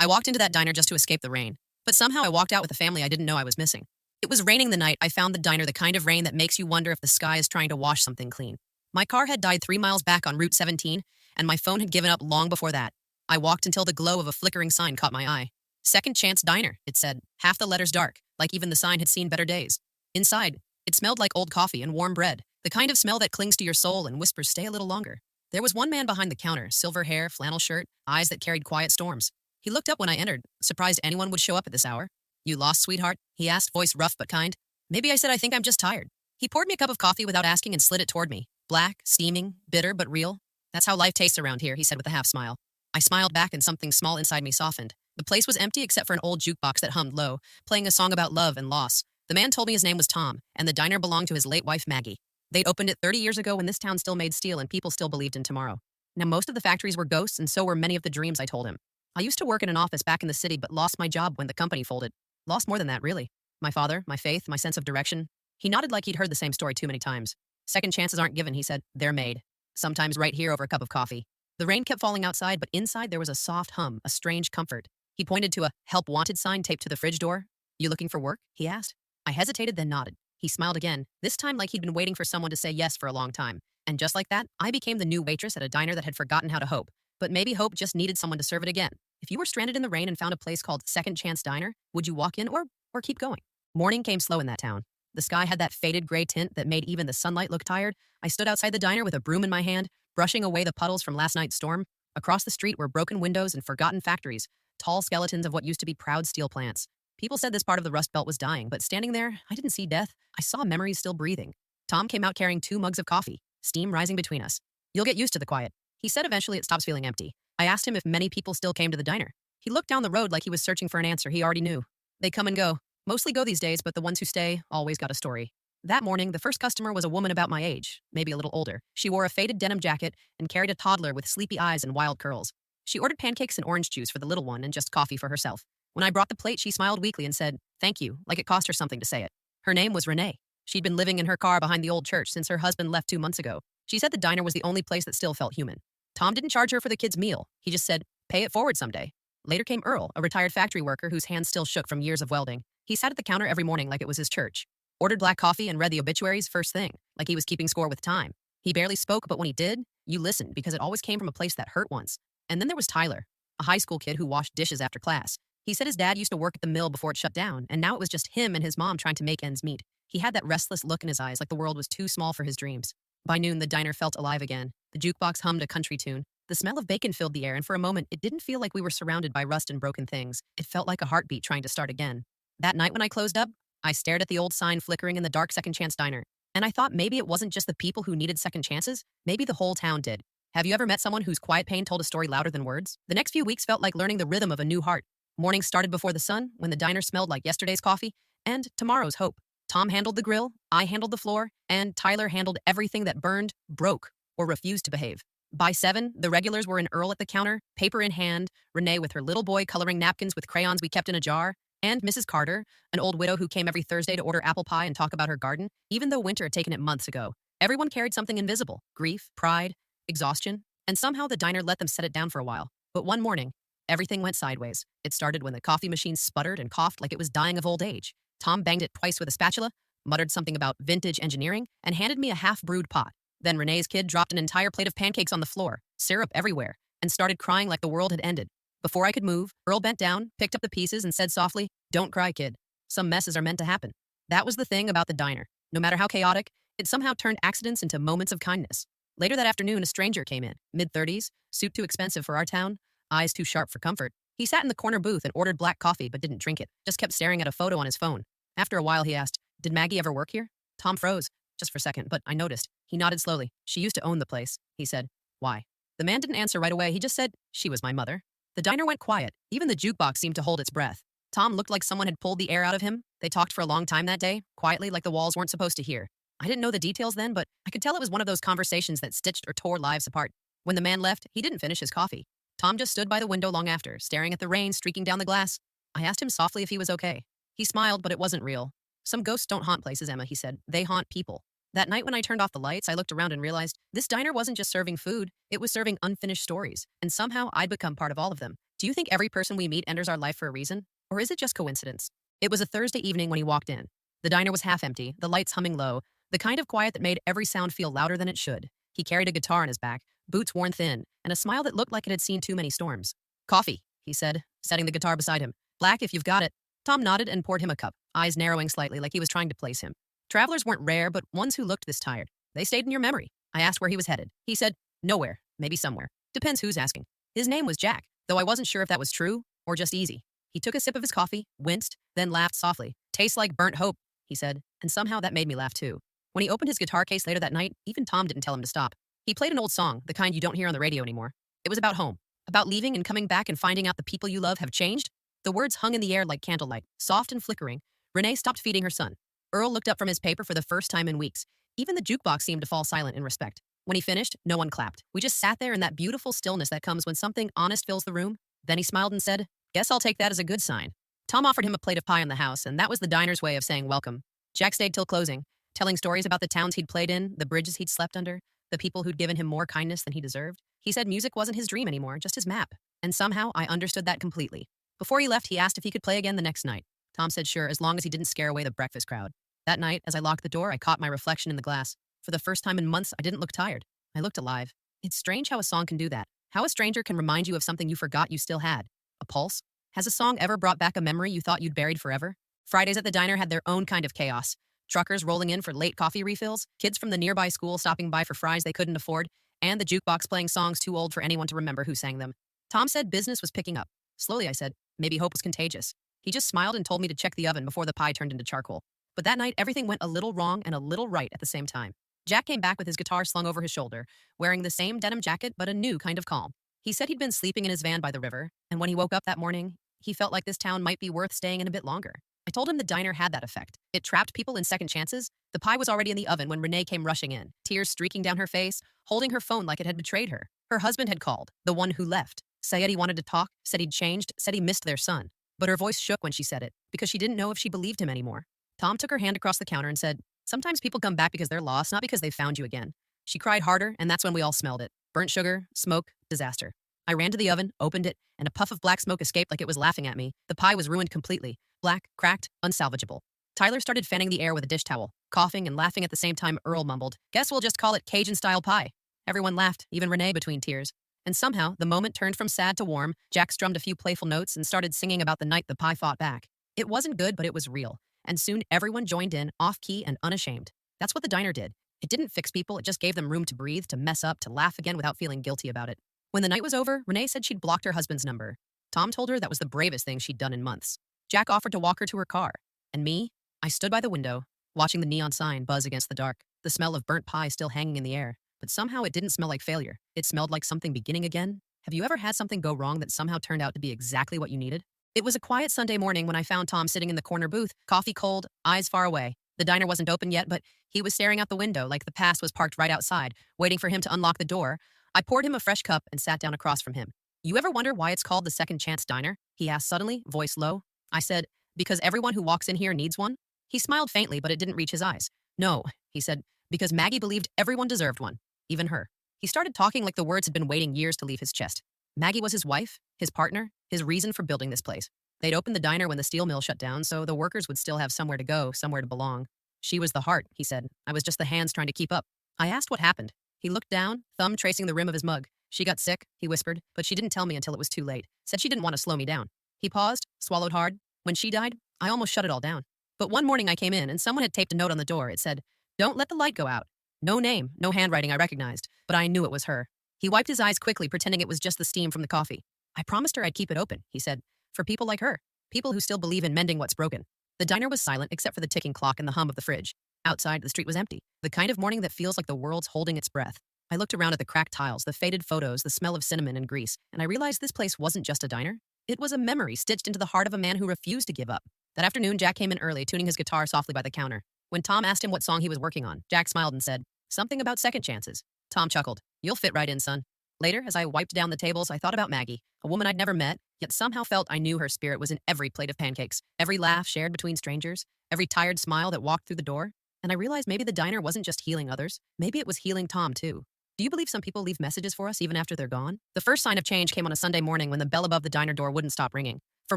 I walked into that diner just to escape the rain, but somehow I walked out with a family I didn't know I was missing. It was raining the night I found the diner, the kind of rain that makes you wonder if the sky is trying to wash something clean. My car had died 3 miles back on Route 17, and my phone had given up long before that. I walked until the glow of a flickering sign caught my eye. Second Chance Diner, it said, half the letters dark, like even the sign had seen better days. Inside, it smelled like old coffee and warm bread, the kind of smell that clings to your soul and whispers stay a little longer. There was one man behind the counter, silver hair, flannel shirt, eyes that carried quiet storms. He looked up when I entered, surprised anyone would show up at this hour. "You lost, sweetheart?" he asked, voice rough but kind. Maybe I said I think I'm just tired. He poured me a cup of coffee without asking and slid it toward me. Black, steaming, bitter but real. "That's how life tastes around here," he said with a half smile. I smiled back and something small inside me softened. The place was empty except for an old jukebox that hummed low, playing a song about love and loss. The man told me his name was Tom, and the diner belonged to his late wife Maggie. They'd opened it 30 years ago when this town still made steel and people still believed in tomorrow. Now most of the factories were ghosts and so were many of the dreams I told him. I used to work in an office back in the city but lost my job when the company folded. Lost more than that, really. My father, my faith, my sense of direction. He nodded like he'd heard the same story too many times. "Second chances aren't given," he said. "They're made. Sometimes right here over a cup of coffee." The rain kept falling outside, but inside there was a soft hum, a strange comfort. He pointed to a "Help Wanted" sign taped to the fridge door. "You looking for work?" he asked. I hesitated, then nodded. He smiled again, this time like he'd been waiting for someone to say yes for a long time. And just like that, I became the new waitress at a diner that had forgotten how to hope. But maybe hope just needed someone to serve it again. If you were stranded in the rain and found a place called Second Chance Diner, would you walk in or keep going? Morning came slow in that town. The sky had that faded gray tint that made even the sunlight look tired. I stood outside the diner with a broom in my hand, brushing away the puddles from last night's storm. Across the street were broken windows and forgotten factories, tall skeletons of what used to be proud steel plants. People said this part of the Rust Belt was dying, but standing there, I didn't see death. I saw memories still breathing. Tom came out carrying 2 mugs of coffee, steam rising between us. "You'll get used to the quiet," he said. "Eventually it stops feeling empty." I asked him if many people still came to the diner. He looked down the road like he was searching for an answer he already knew. "They come and go. Mostly go these days, but the ones who stay always got a story." That morning, the first customer was a woman about my age, maybe a little older. She wore a faded denim jacket and carried a toddler with sleepy eyes and wild curls. She ordered pancakes and orange juice for the little one and just coffee for herself. When I brought the plate, she smiled weakly and said, "Thank you," like it cost her something to say it. Her name was Renee. She'd been living in her car behind the old church since her husband left 2 months ago. She said the diner was the only place that still felt human. Tom didn't charge her for the kids' meal. He just said, "Pay it forward someday." Later came Earl, a retired factory worker whose hands still shook from years of welding. He sat at the counter every morning like it was his church. Ordered black coffee and read the obituaries first thing, like he was keeping score with time. He barely spoke, but when he did, you listened because it always came from a place that hurt once. And then there was Tyler, a high school kid who washed dishes after class. He said his dad used to work at the mill before it shut down, and now it was just him and his mom trying to make ends meet. He had that restless look in his eyes like the world was too small for his dreams. By noon, the diner felt alive again. The jukebox hummed a country tune. The smell of bacon filled the air, and for a moment, it didn't feel like we were surrounded by rust and broken things. It felt like a heartbeat trying to start again. That night when I closed up, I stared at the old sign flickering in the dark Second Chance Diner, and I thought maybe it wasn't just the people who needed second chances, maybe the whole town did. Have you ever met someone whose quiet pain told a story louder than words? The next few weeks felt like learning the rhythm of a new heart. Mornings started before the sun, when the diner smelled like yesterday's coffee, and tomorrow's hope. Tom handled the grill, I handled the floor, and Tyler handled everything that burned, broke, or refused to behave. By 7, the regulars were in Earl at the counter, paper in hand, Renee with her little boy coloring napkins with crayons we kept in a jar, and Mrs. Carter, an old widow who came every Thursday to order apple pie and talk about her garden, even though winter had taken it months ago. Everyone carried something invisible, grief, pride, exhaustion, and somehow the diner let them set it down for a while. But one morning, everything went sideways. It started when the coffee machine sputtered and coughed like it was dying of old age. Tom banged it twice with a spatula, muttered something about vintage engineering, and handed me a half-brewed pot. Then Renee's kid dropped an entire plate of pancakes on the floor, syrup everywhere, and started crying like the world had ended. Before I could move, Earl bent down, picked up the pieces, and said softly, "Don't cry, kid. Some messes are meant to happen." That was the thing about the diner. No matter how chaotic, it somehow turned accidents into moments of kindness. Later that afternoon, a stranger came in, mid-30s, suit too expensive for our town, eyes too sharp for comfort. He sat in the corner booth and ordered black coffee but didn't drink it, just kept staring at a photo on his phone. After a while, he asked, "Did Maggie ever work here?" Tom froze, just for a second, but I noticed. He nodded slowly. "She used to own the place," he said. "Why?" The man didn't answer right away. He just said, "She was my mother." The diner went quiet. Even the jukebox seemed to hold its breath. Tom looked like someone had pulled the air out of him. They talked for a long time that day, quietly like the walls weren't supposed to hear. I didn't know the details then, but I could tell it was one of those conversations that stitched or tore lives apart. When the man left, he didn't finish his coffee. Tom just stood by the window long after, staring at the rain streaking down the glass. I asked him softly if he was okay. He smiled, but it wasn't real. "Some ghosts don't haunt places, Emma," he said. "They haunt people." That night when I turned off the lights, I looked around and realized this diner wasn't just serving food, it was serving unfinished stories, and somehow I'd become part of all of them. Do you think every person we meet enters our life for a reason? Or is it just coincidence? It was a Thursday evening when he walked in. The diner was half empty, the lights humming low, the kind of quiet that made every sound feel louder than it should. He carried a guitar on his back, boots worn thin, and a smile that looked like it had seen too many storms. Coffee, he said, setting the guitar beside him. Black if you've got it. Tom nodded and poured him a cup, eyes narrowing slightly like he was trying to place him. Travelers weren't rare, but ones who looked this tired. They stayed in your memory. I asked where he was headed. He said, nowhere, maybe somewhere. Depends who's asking. His name was Jack, though I wasn't sure if that was true or just easy. He took a sip of his coffee, winced, then laughed softly. Tastes like burnt hope, he said, and somehow that made me laugh too. When he opened his guitar case later that night, even Tom didn't tell him to stop. He played an old song, the kind you don't hear on the radio anymore. It was about home, about leaving and coming back and finding out the people you love have changed. The words hung in the air like candlelight, soft and flickering. Renee stopped feeding her son. Earl looked up from his paper for the first time in weeks. Even the jukebox seemed to fall silent in respect. When he finished, no one clapped. We just sat there in that beautiful stillness that comes when something honest fills the room. Then he smiled and said, guess I'll take that as a good sign. Tom offered him a plate of pie in the house, and that was the diner's way of saying welcome. Jack stayed till closing, telling stories about the towns he'd played in, the bridges he'd slept under, the people who'd given him more kindness than he deserved. He said music wasn't his dream anymore, just his map. And somehow I understood that completely. Before he left, he asked if he could play again the next night. Tom said sure, as long as he didn't scare away the breakfast crowd. That night, as I locked the door, I caught my reflection in the glass. For the first time in months, I didn't look tired. I looked alive. It's strange how a song can do that. How a stranger can remind you of something you forgot you still had. A pulse? Has a song ever brought back a memory you thought you'd buried forever? Fridays at the diner had their own kind of chaos. Truckers rolling in for late coffee refills, kids from the nearby school stopping by for fries they couldn't afford, and the jukebox playing songs too old for anyone to remember who sang them. Tom said business was picking up. Slowly, I said, maybe hope was contagious. He just smiled and told me to check the oven before the pie turned into charcoal. But that night, everything went a little wrong and a little right at the same time. Jack came back with his guitar slung over his shoulder, wearing the same denim jacket but a new kind of calm. He said he'd been sleeping in his van by the river, and when he woke up that morning, he felt like this town might be worth staying in a bit longer. I told him the diner had that effect. It trapped people in second chances. The pie was already in the oven when Renee came rushing in, tears streaking down her face, holding her phone like it had betrayed her. Her husband had called, the one who left. Said he wanted to talk, said he'd changed, said he missed their son. But her voice shook when she said it, because she didn't know if she believed him anymore. Tom took her hand across the counter and said, sometimes people come back because they're lost, not because they found you again. She cried harder, and that's when we all smelled it. Burnt sugar, smoke, disaster. I ran to the oven, opened it, and a puff of black smoke escaped like it was laughing at me. The pie was ruined completely. Black, cracked, unsalvageable. Tyler started fanning the air with a dish towel, coughing and laughing at the same time. Earl mumbled, guess we'll just call it Cajun-style pie. Everyone laughed, even Renee between tears. And somehow, the moment turned from sad to warm. Jack strummed a few playful notes and started singing about the night the pie fought back. It wasn't good, but it was real. And soon everyone joined in, off-key and unashamed. That's what the diner did. It didn't fix people, it just gave them room to breathe, to mess up, to laugh again without feeling guilty about it. When the night was over, Renee said she'd blocked her husband's number. Tom told her that was the bravest thing she'd done in months. Jack offered to walk her to her car. And me? I stood by the window, watching the neon sign buzz against the dark, the smell of burnt pie still hanging in the air. But somehow it didn't smell like failure. It smelled like something beginning again. Have you ever had something go wrong that somehow turned out to be exactly what you needed? It was a quiet Sunday morning when I found Tom sitting in the corner booth, coffee cold, eyes far away. The diner wasn't open yet, but he was staring out the window like the past was parked right outside, waiting for him to unlock the door. I poured him a fresh cup and sat down across from him. You ever wonder why it's called the Second Chance Diner? He asked suddenly, voice low. I said, because everyone who walks in here needs one? He smiled faintly, but it didn't reach his eyes. No, he said, because Maggie believed everyone deserved one, even her. He started talking like the words had been waiting years to leave his chest. Maggie was his wife, his partner, his reason for building this place. They'd opened the diner when the steel mill shut down, so the workers would still have somewhere to go, somewhere to belong. She was the heart, he said. I was just the hands trying to keep up. I asked what happened. He looked down, thumb tracing the rim of his mug. She got sick, he whispered, but she didn't tell me until it was too late. Said she didn't want to slow me down. He paused, swallowed hard. When she died, I almost shut it all down. But one morning I came in and someone had taped a note on the door. It said, don't let the light go out. No name, no handwriting I recognized, but I knew it was her. He wiped his eyes quickly, pretending it was just the steam from the coffee. I promised her I'd keep it open, he said, for people like her, people who still believe in mending what's broken. The diner was silent except for the ticking clock and the hum of the fridge. Outside, the street was empty, the kind of morning that feels like the world's holding its breath. I looked around at the cracked tiles, the faded photos, the smell of cinnamon and grease, and I realized this place wasn't just a diner. It was a memory stitched into the heart of a man who refused to give up. That afternoon, Jack came in early, tuning his guitar softly by the counter. When Tom asked him what song he was working on, Jack smiled and said, something about second chances. Tom chuckled. You'll fit right in, son. Later, as I wiped down the tables, I thought about Maggie, a woman I'd never met, yet somehow felt I knew her spirit was in every plate of pancakes, every laugh shared between strangers, every tired smile that walked through the door. And I realized maybe the diner wasn't just healing others, maybe it was healing Tom too. Do you believe some people leave messages for us even after they're gone? The first sign of change came on a Sunday morning when the bell above the diner door wouldn't stop ringing. For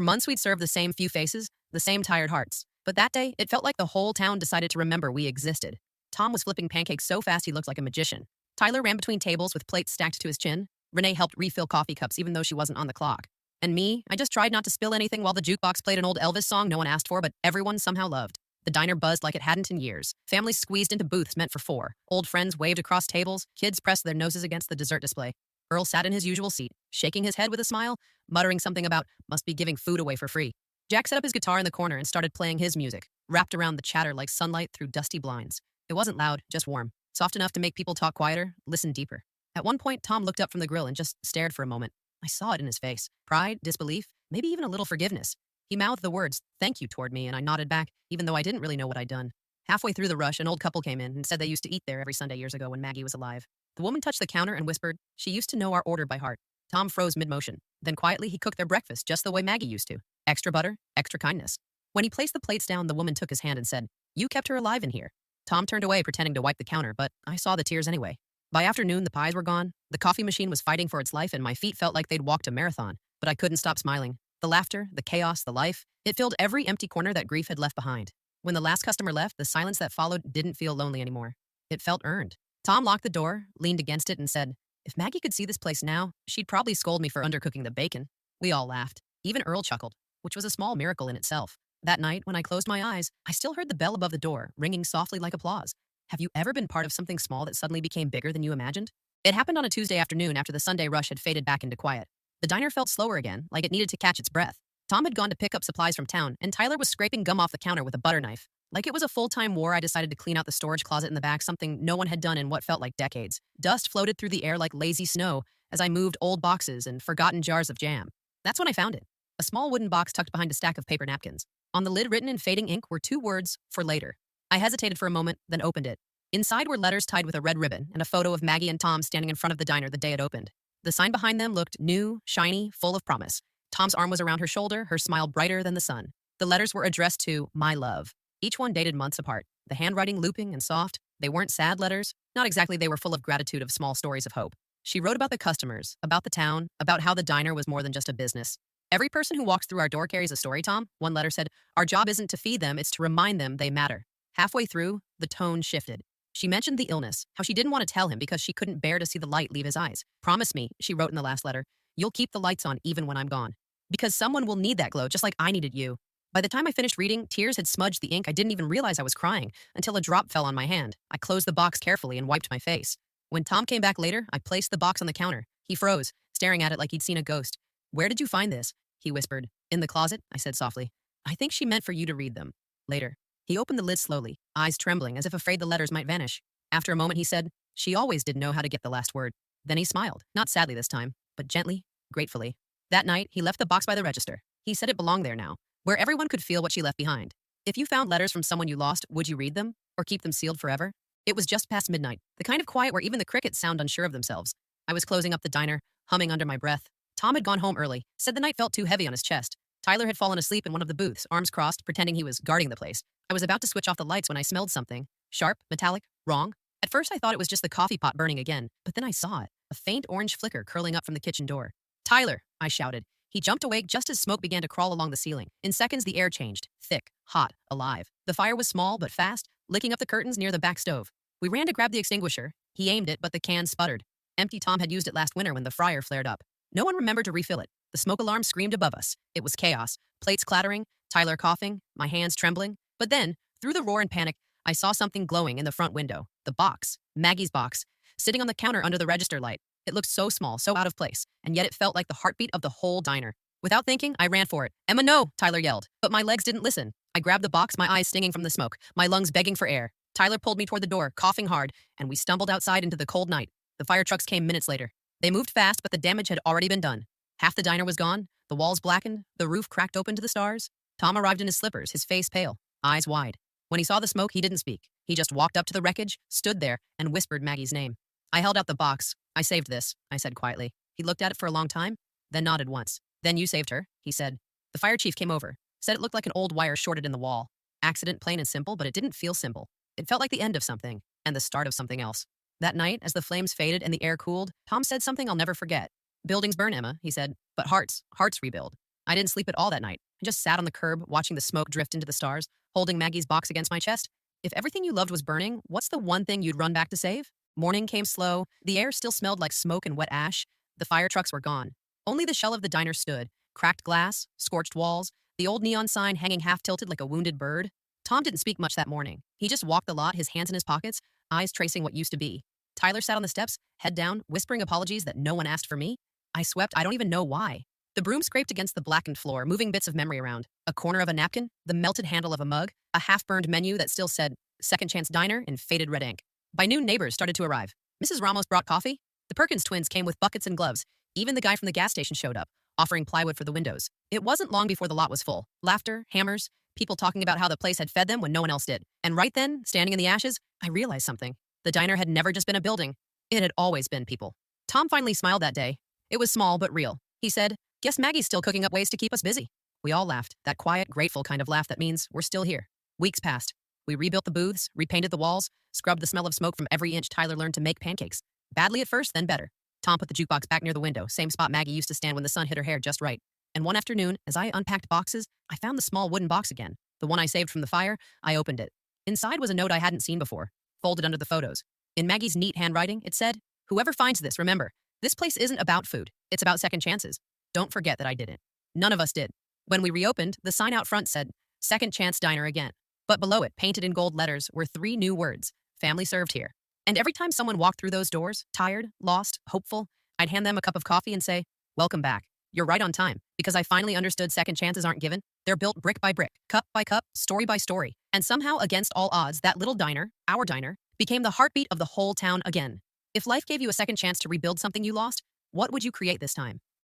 months, we'd served the same few faces, the same tired hearts. But that day, it felt like the whole town decided to remember we existed. Tom was flipping pancakes so fast he looked like a magician. Tyler ran between tables with plates stacked to his chin. Renee helped refill coffee cups even though she wasn't on the clock. And me, I just tried not to spill anything while the jukebox played an old Elvis song no one asked for, but everyone somehow loved. The diner buzzed like it hadn't in years. Families squeezed into booths meant for four. Old friends waved across tables. Kids pressed their noses against the dessert display. Earl sat in his usual seat, shaking his head with a smile, muttering something about must be giving food away for free. Jack set up his guitar in the corner and started playing his music, wrapped around the chatter like sunlight through dusty blinds. It wasn't loud, just warm, soft enough to make people talk quieter, listen deeper. At one point, Tom looked up from the grill and just stared for a moment. I saw it in his face. Pride, disbelief, maybe even a little forgiveness. He mouthed the words, "Thank you," toward me, and I nodded back, even though I didn't really know what I'd done. Halfway through the rush, an old couple came in and said they used to eat there every Sunday years ago when Maggie was alive. The woman touched the counter and whispered, she used to know our order by heart. Tom froze mid-motion. Then quietly, he cooked their breakfast just the way Maggie used to. Extra butter, extra kindness. When he placed the plates down, the woman took his hand and said, "You kept her alive in here." Tom turned away, pretending to wipe the counter, but I saw the tears anyway. By afternoon, the pies were gone, the coffee machine was fighting for its life, and my feet felt like they'd walked a marathon. But I couldn't stop smiling. The laughter, the chaos, the life, it filled every empty corner that grief had left behind. When the last customer left, the silence that followed didn't feel lonely anymore. It felt earned. Tom locked the door, leaned against it, and said, "If Maggie could see this place now, she'd probably scold me for undercooking the bacon." We all laughed. Even Earl chuckled, which was a small miracle in itself. That night, when I closed my eyes, I still heard the bell above the door, ringing softly like applause. Have you ever been part of something small that suddenly became bigger than you imagined? It happened on a Tuesday afternoon after the Sunday rush had faded back into quiet. The diner felt slower again, like it needed to catch its breath. Tom had gone to pick up supplies from town, and Tyler was scraping gum off the counter with a butter knife. Like it was a full-time war, I decided to clean out the storage closet in the back, something no one had done in what felt like decades. Dust floated through the air like lazy snow as I moved old boxes and forgotten jars of jam. That's when I found it. A small wooden box tucked behind a stack of paper napkins. On the lid, written in fading ink, were two words, "For later." I hesitated for a moment, then opened it. Inside were letters tied with a red ribbon and a photo of Maggie and Tom standing in front of the diner the day it opened. The sign behind them looked new, shiny, full of promise. Tom's arm was around her shoulder, her smile brighter than the sun. The letters were addressed to My Love. Each one dated months apart, the handwriting looping and soft. They weren't sad letters. Not exactly, they were full of gratitude, of small stories of hope. She wrote about the customers, about the town, about how the diner was more than just a business. "Every person who walks through our door carries a story, Tom," one letter said. "Our job isn't to feed them, it's to remind them they matter." Halfway through, the tone shifted. She mentioned the illness, how she didn't want to tell him because she couldn't bear to see the light leave his eyes. "Promise me," she wrote in the last letter, "you'll keep the lights on even when I'm gone. Because someone will need that glow just like I needed you." By the time I finished reading, tears had smudged the ink. I didn't even realize I was crying until a drop fell on my hand. I closed the box carefully and wiped my face. When Tom came back later, I placed the box on the counter. He froze, staring at it like he'd seen a ghost. "Where did you find this?" he whispered. "In the closet," I said softly. "I think she meant for you to read them." Later. He opened the lid slowly, eyes trembling as if afraid the letters might vanish. After a moment, he said, "She always did know how to get the last word." Then he smiled, not sadly this time, but gently, gratefully. That night, he left the box by the register. He said it belonged there now, where everyone could feel what she left behind. If you found letters from someone you lost, would you read them? Or keep them sealed forever? It was just past midnight, the kind of quiet where even the crickets sound unsure of themselves. I was closing up the diner, humming under my breath. Tom had gone home early, said the night felt too heavy on his chest. Tyler had fallen asleep in one of the booths, arms crossed, pretending he was guarding the place. I was about to switch off the lights when I smelled something. Sharp, metallic, wrong. At first I thought it was just the coffee pot burning again, but then I saw it, a faint orange flicker curling up from the kitchen door. "Tyler!" I shouted. He jumped awake just as smoke began to crawl along the ceiling. In seconds, the air changed, thick, hot, alive. The fire was small but fast, licking up the curtains near the back stove. We ran to grab the extinguisher. He aimed it, but the can sputtered. Empty. Tom had used it last winter when the fryer flared up. No one remembered to refill it. The smoke alarm screamed above us. It was chaos. Plates clattering, Tyler coughing, my hands trembling. But then, through the roar and panic, I saw something glowing in the front window. The box. Maggie's box. Sitting on the counter under the register light. It looked so small, so out of place, and yet it felt like the heartbeat of the whole diner. Without thinking, I ran for it. "Emma, no!" Tyler yelled. But my legs didn't listen. I grabbed the box, my eyes stinging from the smoke, my lungs begging for air. Tyler pulled me toward the door, coughing hard, and we stumbled outside into the cold night. The fire trucks came minutes later. They moved fast, but the damage had already been done. Half the diner was gone, the walls blackened, the roof cracked open to the stars. Tom arrived in his slippers, his face pale, eyes wide. When he saw the smoke, he didn't speak. He just walked up to the wreckage, stood there, and whispered Maggie's name. I held out the box. "I saved this," I said quietly. He looked at it for a long time, then nodded once. "Then you saved her," he said. The fire chief came over, said it looked like an old wire shorted in the wall. Accident, plain and simple, but it didn't feel simple. It felt like the end of something, and the start of something else. That night, as the flames faded and the air cooled, Tom said something I'll never forget. Buildings burn, Emma, he said, but hearts rebuild. I didn't sleep at all that night. I just sat on the curb, watching the smoke drift into the stars, holding Maggie's box against my chest. If everything you loved was burning, what's the one thing you'd run back to save? Morning came slow. The air still smelled like smoke and wet ash. The fire trucks were gone. Only the shell of the diner stood, cracked glass, scorched walls, the old neon sign hanging half-tilted like a wounded bird. Tom didn't speak much that morning. He just walked the lot, his hands in his pockets, eyes tracing what used to be. Tyler sat on the steps, head down, whispering apologies that no one asked for me. I swept, I don't even know why. The broom scraped against the blackened floor, moving bits of memory around. A corner of a napkin, the melted handle of a mug, a half-burned menu that still said, Second Chance Diner in faded red ink. By noon, neighbors started to arrive. Mrs. Ramos brought coffee. The Perkins twins came with buckets and gloves. Even the guy from the gas station showed up, offering plywood for the windows. It wasn't long before the lot was full. Laughter, hammers, people talking about how the place had fed them when no one else did. And right then, standing in the ashes, I realized something. The diner had never just been a building. It had always been people. Tom finally smiled that day. It was small but real. He said, Guess Maggie's still cooking up ways to keep us busy. We all laughed, that quiet, grateful kind of laugh that means we're still here. Weeks passed. We rebuilt the booths, repainted the walls, scrubbed the smell of smoke from every inch. Tyler learned to make pancakes. Badly at first, then better. Tom put the jukebox back near the window, same spot Maggie used to stand when the sun hit her hair just right. And one afternoon, as I unpacked boxes, I found the small wooden box again. The one I saved from the fire. I opened it. Inside was a note I hadn't seen before, folded under the photos. In Maggie's neat handwriting, it said, Whoever finds this, remember, this place isn't about food. It's about second chances. Don't forget that I didn't. None of us did. When we reopened, the sign out front said, Second Chance Diner again. But below it, painted in gold letters, were 3 new words, family served here. And every time someone walked through those doors, tired, lost, hopeful, I'd hand them a cup of coffee and say, Welcome back. You're right on time, because I finally understood second chances aren't given. They're built brick by brick, cup by cup, story by story. And somehow, against all odds, that little diner, our diner, became the heartbeat of the whole town again. If life gave you a second chance to rebuild something you lost, what would you create this time?